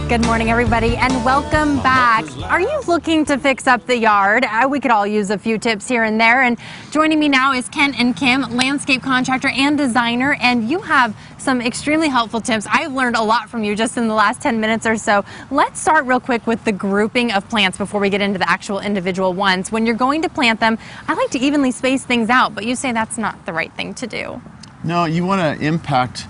Good morning, everybody, and welcome back. Are you looking to fix up the yard? We could all use a few tips here and there. And joining me now is Ken and Kim, landscape contractor and designer, and you have some extremely helpful tips. I've learned a lot from you just in the last 10 minutes or so. Let's start real quick with the grouping of plants before we get into the actual individual ones. When you're going to plant them, I like to evenly space things out, but you say that's not the right thing to do. No, you want to impact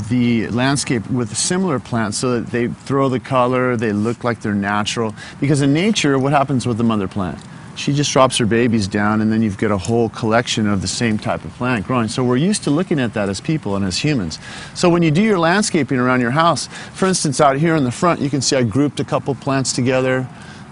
the landscape with similar plants so that they throw the color, they look like they're natural. Because in nature, what happens with the mother plant? She just drops her babies down and then you've got a whole collection of the same type of plant growing. So we're used to looking at that as people and as humans. So when you do your landscaping around your house, for instance, out here in the front, you can see I grouped a couple plants together.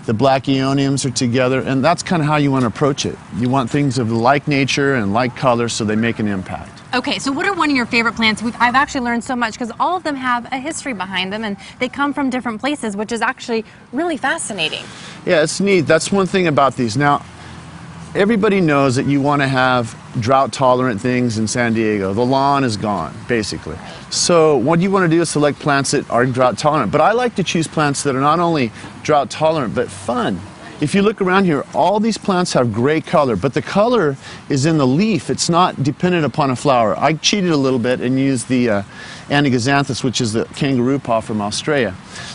The black aeoniums are together, and that's kind of how you want to approach it. You want things of like nature and like color so they make an impact. Okay, so what are one of your favorite plants? I've actually learned so much because all of them have a history behind them and they come from different places, which is actually really fascinating. Yeah, it's neat. That's one thing about these. Now, everybody knows that you want to have drought-tolerant things in San Diego. The lawn is gone, basically. So what you want to do is select plants that are drought-tolerant. But I like to choose plants that are not only drought-tolerant, but fun. If you look around here, all these plants have great color, but the color is in the leaf. It's not dependent upon a flower. I cheated a little bit and used the Encinitas, which is the kangaroo paw from Australia.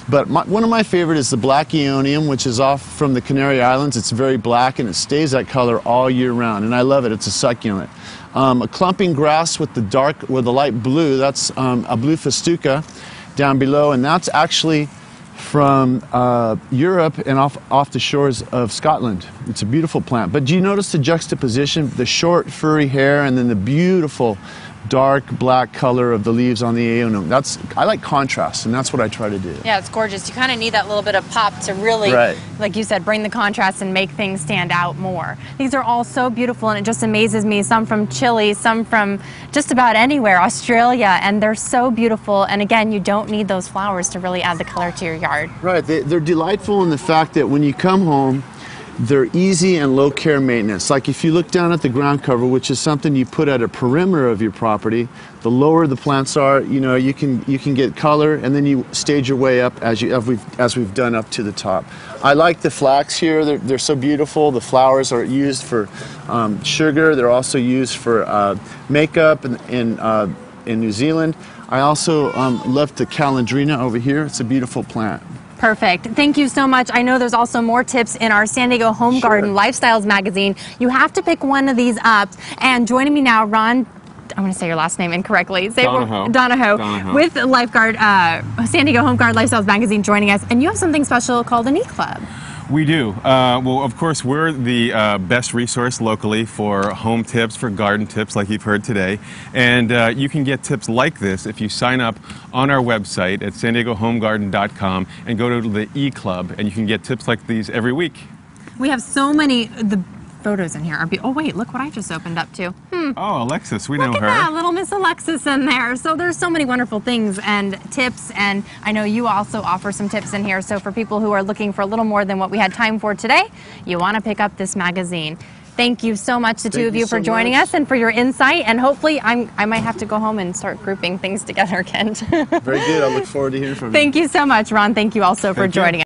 But one of my favorite is the black aeonium, which is off from the Canary Islands. It's very black and it stays that color all year round, and I love it. It's a succulent. A clumping grass with the light blue, that's a blue festuca down below, and that's actually from Europe and off the shores of Scotland. It's a beautiful plant. But do you notice the juxtaposition? The short furry hair and then the beautiful dark black color of the leaves on the aeonium. I like contrast, and that's what I try to do. Yeah, it's gorgeous. You kind of need that little bit of pop to really, like you said, bring the contrast and make things stand out more. These are all so beautiful, and it just amazes me. Some from Chile, some from just about anywhere, Australia, and they're so beautiful. And again, you don't need those flowers to really add the color to your yard. Right. They're delightful in the fact that when you come home, they're easy and low care maintenance. Like if you look down at the ground cover, which is something you put at a perimeter of your property, the lower the plants are, you can get color, and then you stage your way up as we've done up to the top. I like the flax here. They're so beautiful. The flowers are used for sugar. They're also used for makeup in New Zealand. I also love the calandrina over here. It's a beautiful plant. Perfect. Thank you so much. I know there's also more tips in our San Diego Home Garden Lifestyles magazine. You have to pick one of these up. And joining me now, Ron, I'm going to say your last name incorrectly. Donahoe. With San Diego Home Garden Lifestyles magazine joining us. And you have something special called an e-club. We do. Well, of course, we're the best resource locally for home tips, for garden tips like you've heard today. And you can get tips like this if you sign up on our website at sandiegohomegarden.com and go to the e-club, and you can get tips like these every week. We have so many, the photos in here are oh wait, look what I just opened up to. Oh, Alexis, we know her. Look at that, little Miss Alexis in there. So there's so many wonderful things and tips, and I know you also offer some tips in here. So for people who are looking for a little more than what we had time for today, you want to pick up this magazine. Thank you so much, the two of you, for joining us and for your insight. And hopefully, I might have to go home and start grouping things together, Kent. Very good. I look forward to hearing from you. Thank you so much, Ron. Thank you also for joining us.